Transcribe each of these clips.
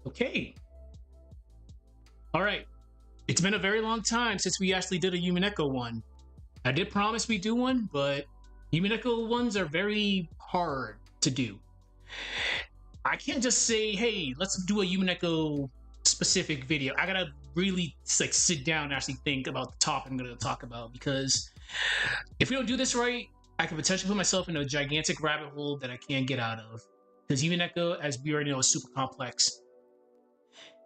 Okay. All right. It's been a very long time since we actually did a Umineko one. I did promise we do one, but Umineko ones are very hard to do. I can't just say, hey, let's do a Umineko specific video. I gotta really like sit down and actually think about the topic I'm gonna talk about, because if we don't do this right, I could potentially put myself in a gigantic rabbit hole that I can't get out of. Because Umineko, as we already know, is super complex.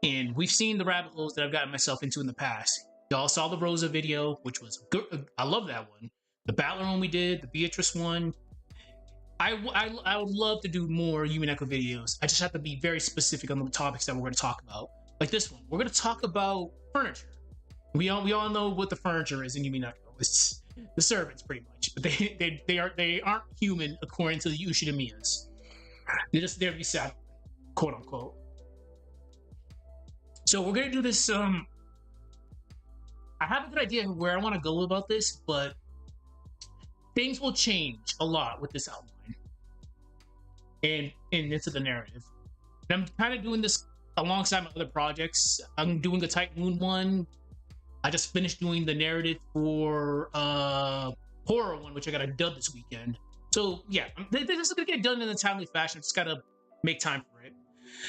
And we've seen the rabbit holes that I've gotten myself into in the past. Y'all saw the Rosa video, which was good. I love that one. The Battler one we did, the Beatrice one. I would love to do more Umineko videos. I just have to be very specific on the topics that we're going to talk about. Like this one, we're going to talk about furniture. We all know what the furniture is in Umineko. It's the servants, pretty much. But they aren't human according to the Ushiромiyas. They're just there to be sad, quote unquote. So we're gonna do this. I have a good idea of where I want to go about this, but things will change a lot with this outline and into the narrative. And I'm kind of doing this alongside my other projects. I'm doing a Tight Moon one. I just finished doing the narrative for horror one, which I got to dub this weekend. So yeah, this is gonna get done in a timely fashion. Just gotta make time for it.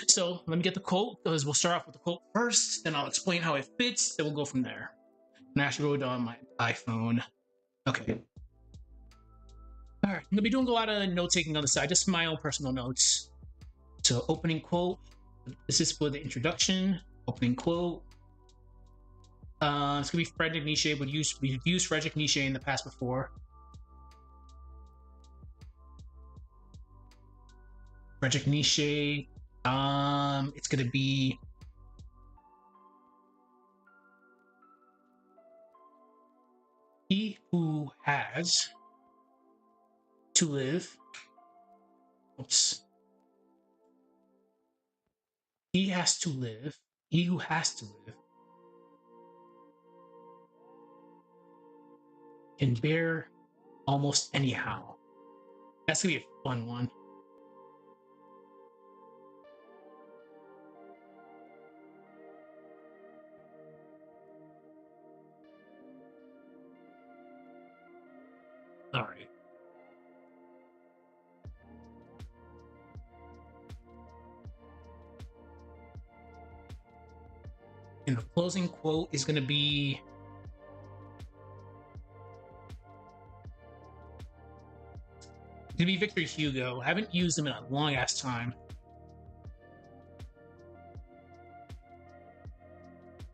So let me get the quote, because we'll start off with the quote first, then I'll explain how it fits, then we'll go from there. And I actually wrote it on my iPhone. Okay. All right, I'm gonna be doing a lot of note taking on the side, just my own personal notes. So opening quote. This is for the introduction. Opening quote. It's gonna be Frederick Nietzsche. We've used Frederick Nietzsche in the past before. Frederick Nietzsche. It's gonna be he who has to live. Oops. He has to live. He who has to live can bear almost anyhow. That's gonna be a fun one. All right. And the closing quote is going to be Victor Hugo. I haven't used him in a long ass time.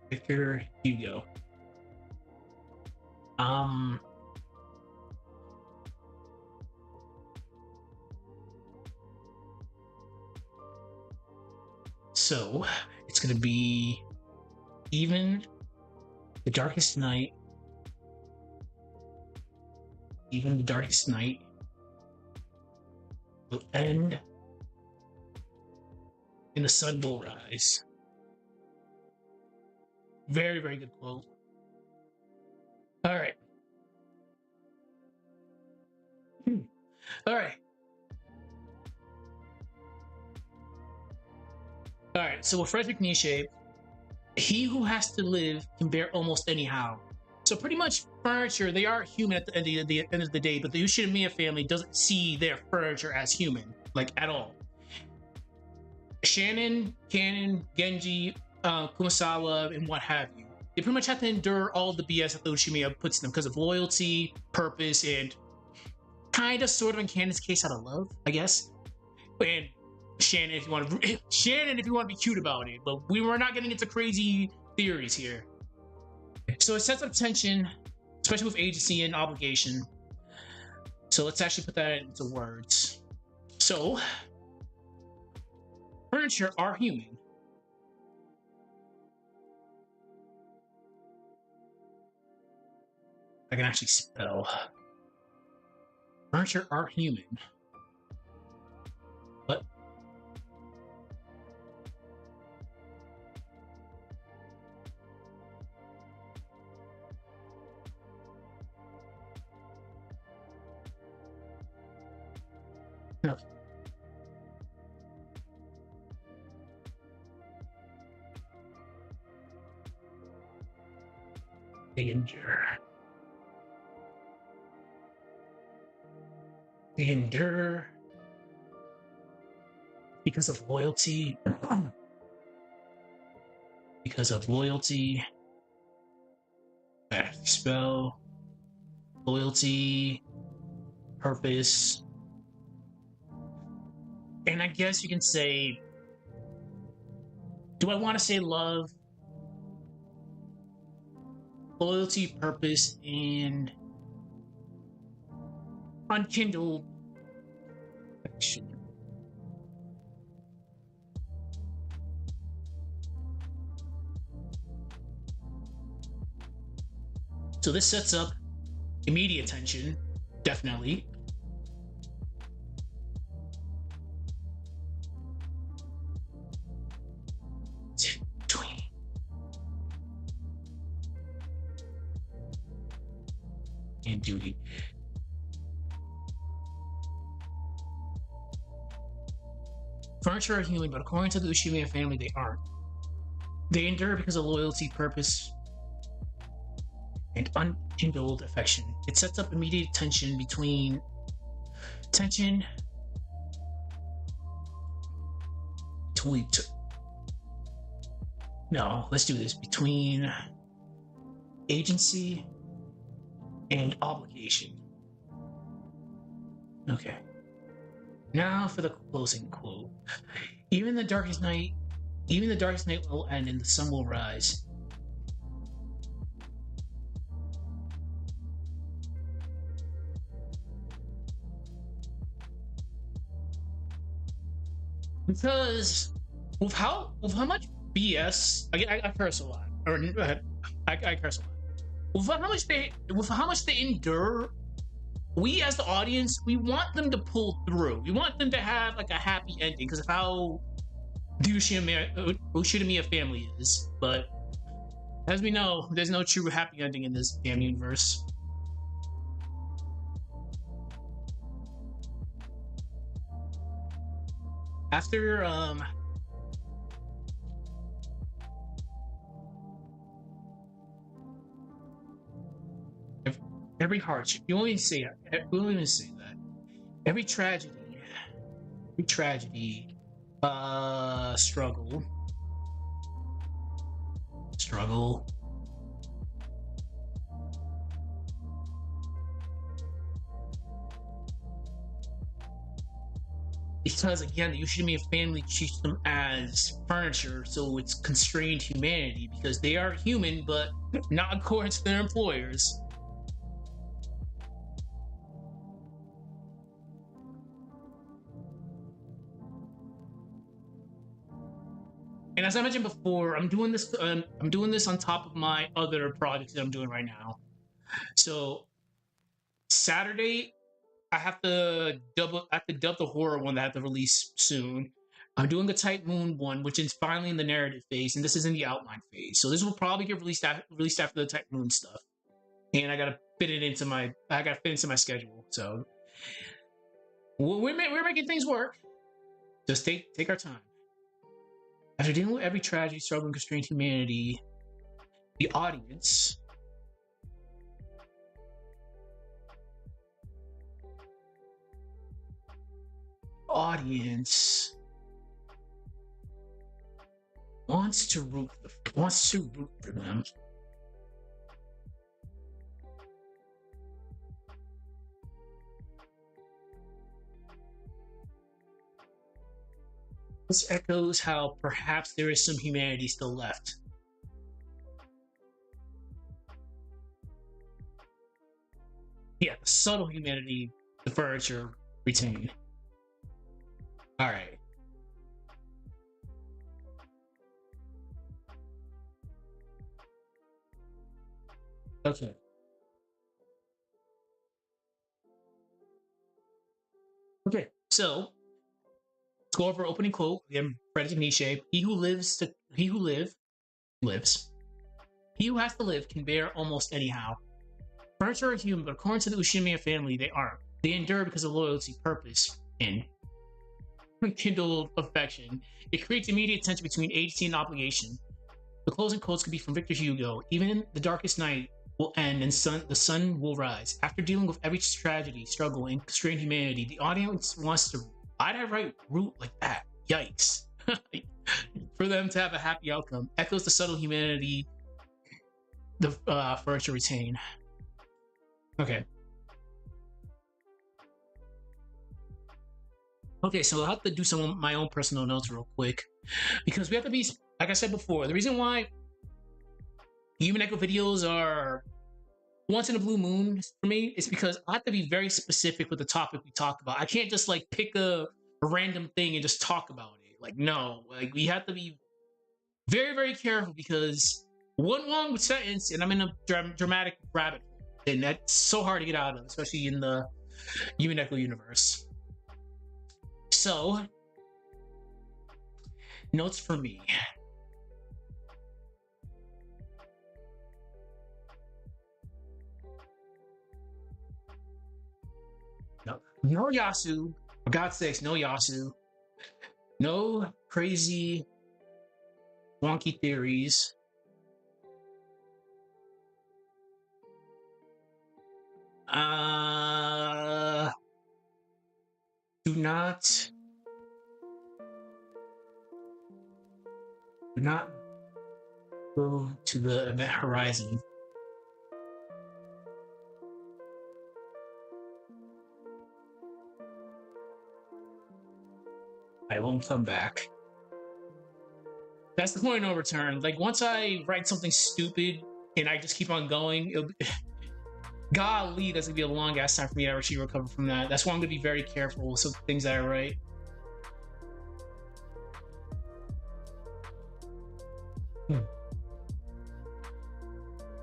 Victor Hugo. So it's gonna be even the darkest night will end and the sun will rise. Very, very good quote. All right. All right. All right. So with Frederick Nietzsche, he who has to live can bear almost anyhow. So pretty much furniture, they are human at the end of the day, but the Ushiromiya family doesn't see their furniture as human, like at all. Shannon, Kanon, Genji, Kumasawa, and what have you. They pretty much have to endure all the BS that the Ushiromiya puts in them because of loyalty, purpose, and kind of, sort of, in Kanon's case, out of love, I guess. And Shannon, if you want to be cute about it, but we're not getting into crazy theories here. So it sets up tension, especially with agency and obligation. So let's actually put that into words. So furniture are human. I can actually spell. Furniture are human. But no. They endure. They endure because of loyalty. Because of loyalty. Spell. Loyalty. Purpose. And I guess you can say, do I want to say love? Loyalty, purpose, and unkindled affection. So this sets up immediate tension, definitely. And duty. Furniture are human, but according to the Ushiromiya family, they aren't. They endure because of loyalty, purpose, and unkindled affection. It sets up immediate tension between no, let's do this. Between agency and obligation. Okay. Now for the closing quote. Even the darkest night will end and the sun will rise. Because with how much BS, I curse a lot, or I curse a lot. With how much they endure, we as the audience, we want them to pull through. We want them to have like a happy ending because of how the Ushiromiya family is. But as we know, there's no true happy ending in this damn universe. After every hardship, you only say that. We don't even say that. Every tragedy, struggle. Because again, the Ushiromiya family treats them as furniture, so it's constrained humanity because they are human, but not according to their employers. And as I mentioned before, I'm doing this on top of my other projects that I'm doing right now. So Saturday, I have to dub the horror one that I have to release soon. I'm doing the Type Moon one, which is finally in the narrative phase, and this is in the outline phase. So this will probably get released after the Type Moon stuff. And I gotta fit into my schedule. So we're making things work. Just take our time. After dealing with every tragedy, struggle, and constrained humanity, the audience wants to root for them. This echoes how perhaps there is some humanity still left. Yeah, the subtle humanity the furniture retain. All right. Okay. Okay. So let's go over opening quote. Again, Frederick Nietzsche. He who lives. He who has to live can bear almost anyhow. Furniture are human, but according to the Ushiromiya family, they aren't. They endure because of loyalty, purpose, and kindled affection. It creates immediate tension between agency and obligation. The closing quotes could be from Victor Hugo. Even in the darkest night will end and the sun will rise. After dealing with every tragedy, struggle, and constrained humanity, the audience wants to, why did I write root like that? Yikes. For them to have a happy outcome. Echoes the subtle humanity for it to retain. Okay. Okay, so I'll have to do some of my own personal notes real quick. Because we have to be, like I said before, the reason why Umineko videos are once in a blue moon for me is because I have to be very specific with the topic we talk about. I can't just like pick a random thing and just talk about it. Like, no, like we have to be very, very careful because one wrong sentence and I'm in a dramatic rabbit hole. And that's so hard to get out of, especially in the Umineko universe. So, notes for me. No Yasu. For God's sakes, no Yasu. No crazy, wonky theories. Do not go to the event horizon. I won't come back. That's the point of no return. Like, once I write something stupid and I just keep on going, golly, that's gonna be a long ass time for me to actually recover from that. That's why I'm gonna be very careful with some things that I write.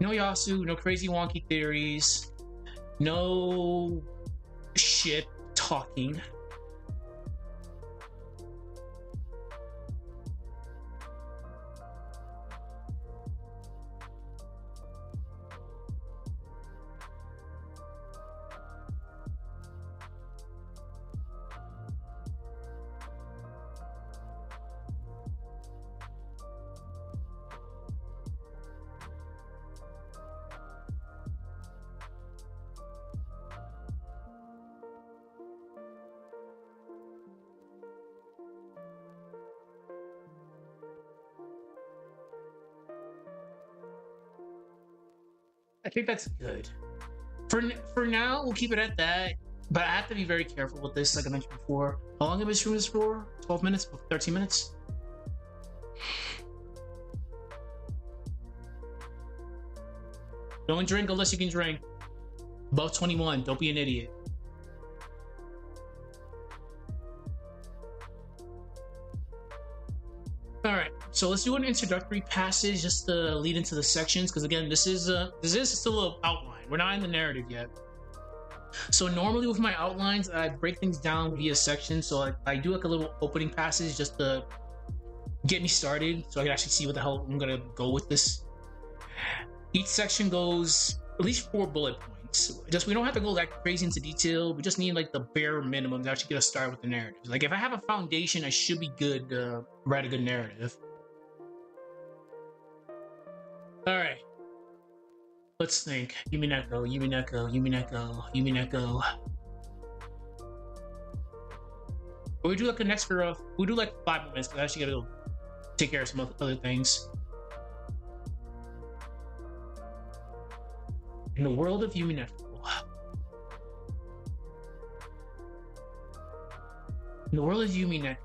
No Yasu, no crazy wonky theories, no shit talking. I think that's good. For now, we'll keep it at that. But I have to be very careful with this, like I mentioned before. How long have I streamed this for? 12 minutes? 13 minutes? Don't drink unless you can drink. Above 21, don't be an idiot. Alright, so let's do an introductory passage just to lead into the sections, because again, this is still an outline. We're not in the narrative yet. So normally with my outlines, I break things down via sections. So I do like a little opening passage just to get me started, so I can actually see what the hell I'm gonna go with this. Each section goes at least 4 bullet points. Just we don't have to go that crazy into detail. We just need like the bare minimum to actually get us started with the narrative. Like if I have a foundation, I should be good to write a good narrative. All right. Let's think. Umineko. We do like an extra. We do like 5 minutes because I actually gotta go take care of some other things. In the world of Umineko. In the world of Umineko.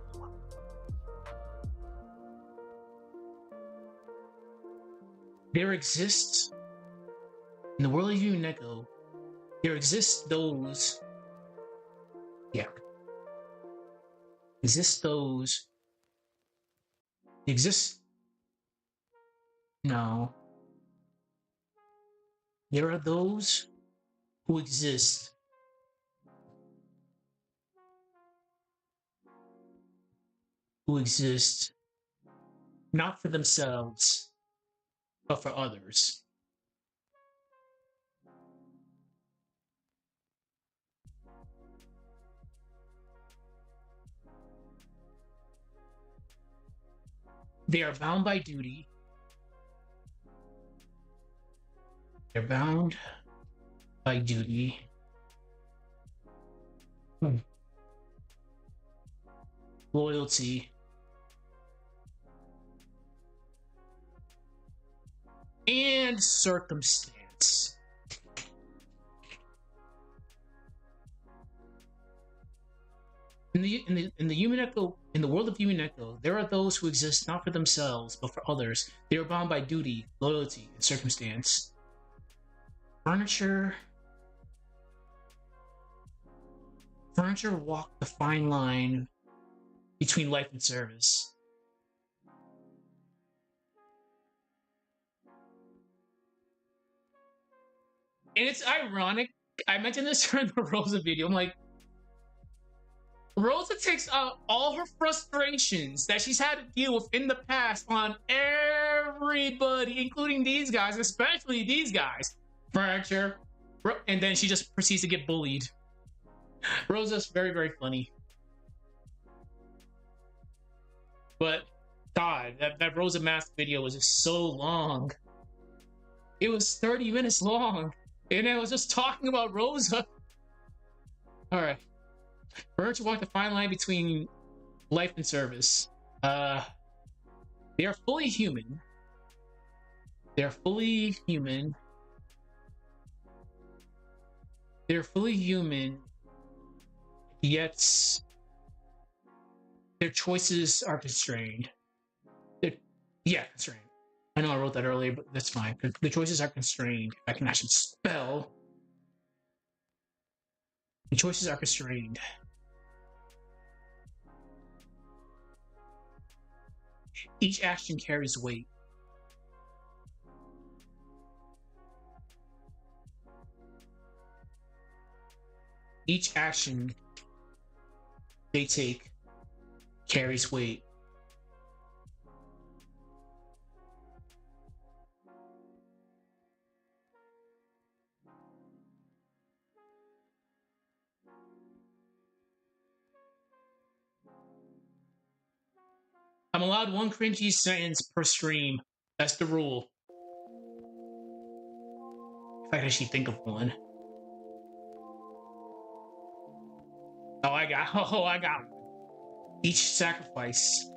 There exists. In the world of Umineko, there exists those. Yeah. Exist those. Exist. No. There are those who exist not for themselves, but for others. They are bound by duty They're bound by duty. Loyalty. And circumstance. In the world of Umineko, there are those who exist not for themselves, but for others. They are bound by duty, loyalty, and circumstance. Furniture walk the fine line between life and service. And it's ironic. I mentioned this during the Rosa video. I'm like, Rosa takes out all her frustrations that she's had to deal with in the past on everybody, including these guys, especially these guys. Furniture. And then she just proceeds to get bullied. Rosa's very, very funny. But, God, that Rosa Mask video was just so long. It was 30 minutes long. And I was just talking about Rosa. Alright. Furniture walk the fine line between life and service. They are fully human. They're fully human. They're fully human, yet their choices are constrained. Constrained. I know I wrote that earlier, but that's fine. The choices are constrained. If I can actually spell. The choices are constrained. Each action carries weight. Each action they take carries weight. I'm allowed one cringy sentence per stream. That's the rule. If I can actually think of one. Oh, I got one. Each sacrifice.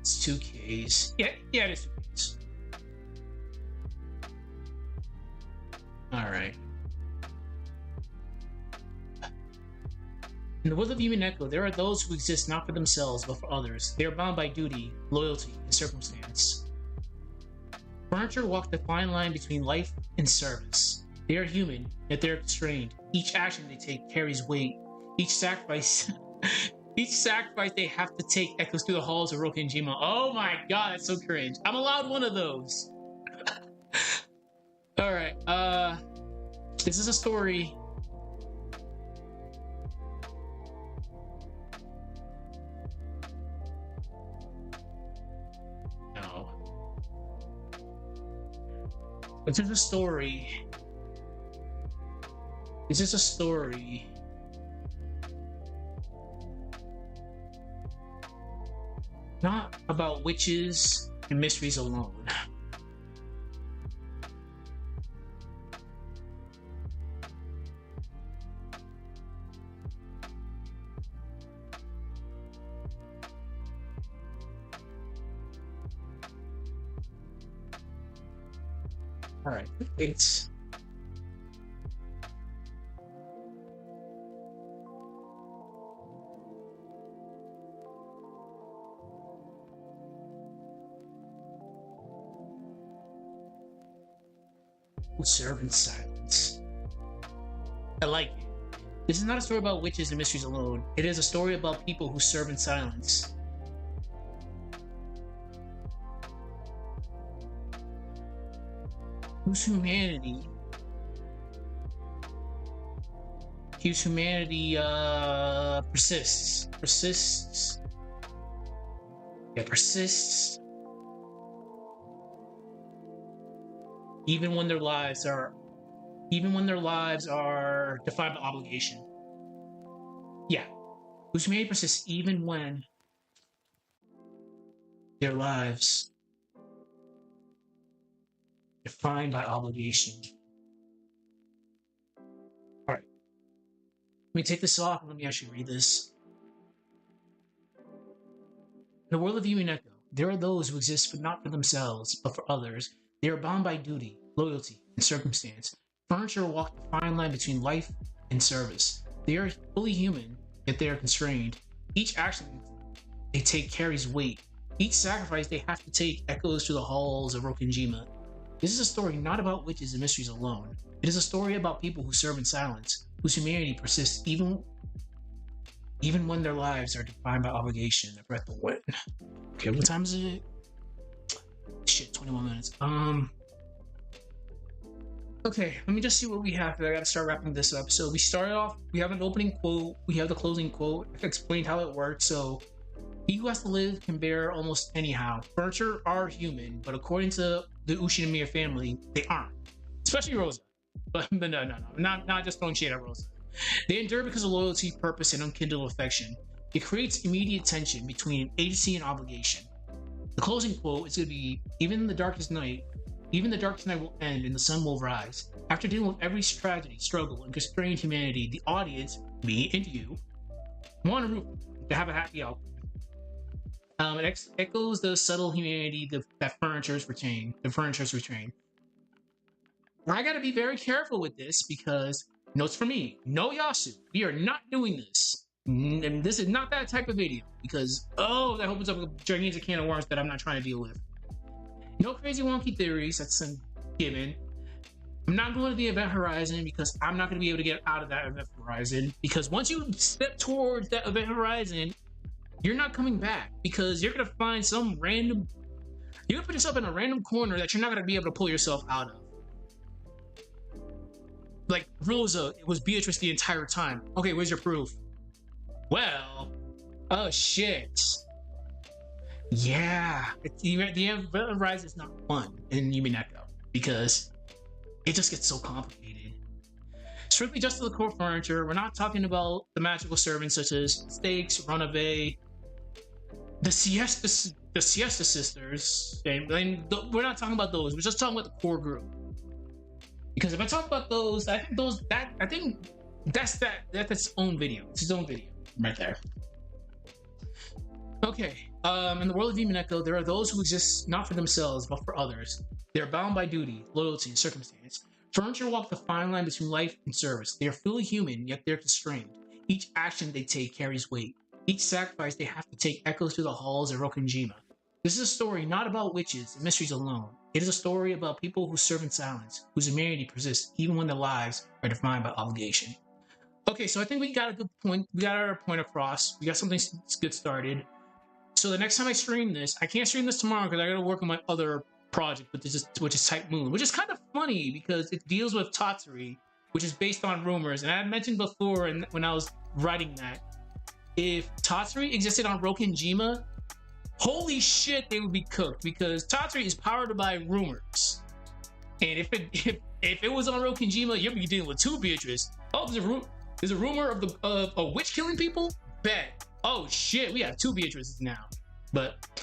It's 2Ks. Yeah, it is 2Ks. Alright. In the world of Umineko, there are those who exist not for themselves, but for others. They are bound by duty, loyalty, and circumstance. Furniture walk the fine line between life and service. They are human, yet they are constrained. Each action they take carries weight. Each sacrifice they have to take echoes through the halls of Rokenjima. Oh my god, that's so cringe. I'm allowed one of those. Alright, this is a story. No. This is a story. This is a story. Not about witches and mysteries alone. Alright, it's serve in silence. I like it. This is not a story about witches and mysteries alone. It is a story about people who serve in silence. Whose humanity? Whose humanity persists. Persists. Yeah, persists. Even when their lives are defined by obligation. Yeah. Whose humanity persists even when their lives defined by obligation. Alright. Let me take this off and let me actually read this. In the world of Umineko, there are those who exist but not for themselves, but for others. They are bound by duty, loyalty, and circumstance. Furniture walk the fine line between life and service. They are fully human, yet they are constrained. Each action they take carries weight. Each sacrifice they have to take echoes through the halls of Rokenjima. This is a story not about witches and mysteries alone. It is a story about people who serve in silence, whose humanity persists even when their lives are defined by obligation. I forgot the what. Okay, what time is it? Shit, 21 minutes. Okay, let me just see what we have. I gotta start wrapping this up. So we started off, we have an opening quote, we have the closing quote. I've explained how it works. So he who has to live can bear almost anyhow. Furniture are human, but according to the Ushiromiya family, they aren't. Especially Rosa. But no. Not just throwing shade at Rosa. They endure because of loyalty, purpose, and unkindled affection. It creates immediate tension between agency and obligation. The closing quote is going to be, even the darkest night will end and the sun will rise. After dealing with every tragedy, struggle, and constrained humanity, the audience, me and you, want to have a happy outcome. It echoes the subtle humanity that furniture's retain. The furniture's retain. I gotta be very careful with this because, notes for me, no Yasu. We are not doing this. And this is not that type of video because, oh, that opens up a gigantic can of worms that I'm not trying to deal with. No crazy wonky theories, that's a given. I'm not going to the event horizon because I'm not going to be able to get out of that event horizon because once you step towards that event horizon, you're not coming back because you're going to find some random, you're going to put yourself in a random corner that you're not going to be able to pull yourself out of. Like Rosa, it was Beatrice the entire time. Okay, where's your proof? Well, oh shit. Yeah, the event horizon is not fun in Umineko because it just gets so complicated. Strictly just to the core furniture, we're not talking about the magical servants such as Stakes, Runaway, the Siesta Sisters, and we're not talking about those. We're just talking about the core group. Because if I talk about those, I think that's its own video. It's its own video right there. Okay. In the world of Umineko, there are those who exist not for themselves, but for others. They are bound by duty, loyalty, and circumstance. Furniture walk the fine line between life and service. They are fully human, yet they're constrained. Each action they take carries weight. Each sacrifice they have to take echoes through the halls of Rokenjima. This is a story not about witches and mysteries alone. It is a story about people who serve in silence, whose humanity persists even when their lives are defined by obligation. Okay, so I think we got a good point. We got our point across. We got something good started. So the next time I stream this, I can't stream this tomorrow because I got to work on my other project, which is Type Moon, which is kind of funny because it deals with Tatsuri, which is based on rumors. And I had mentioned before, and when I was writing that, if Tatsuri existed on Rokenjima, holy shit, they would be cooked because Tatsuri is powered by rumors. And if it was on Rokenjima, you'd be dealing with two Beatrice. Oh, there's a rumor of a witch killing people? Bet. Oh shit, we have two Beatrices now. But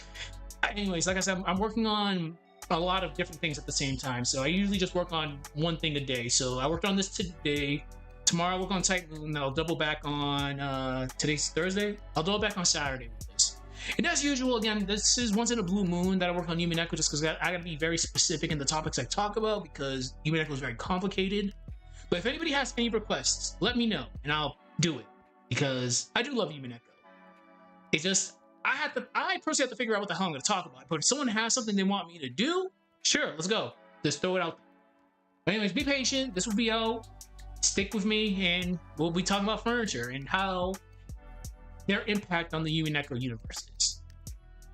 anyways, like I said, I'm working on a lot of different things at the same time. So I usually just work on one thing a day. So I worked on this today. Tomorrow I'll work on Type Moon. I'll double back on today's Thursday. I'll double back on Saturday with this. And as usual, again, this is once in a blue moon that I work on Umineko just because I gotta be very specific in the topics I talk about because Umineko is very complicated. But if anybody has any requests, let me know and I'll do it because I do love Umineko. It's just I personally have to figure out what the hell I'm going to talk about. But if someone has something they want me to do, sure, let's go. Just throw it out there. But anyways, be patient. This will be out stick with me, and we'll be talking about furniture and how their impact on the Umineko universe is.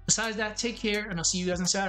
Besides that, take care, and I'll see you guys on Saturday.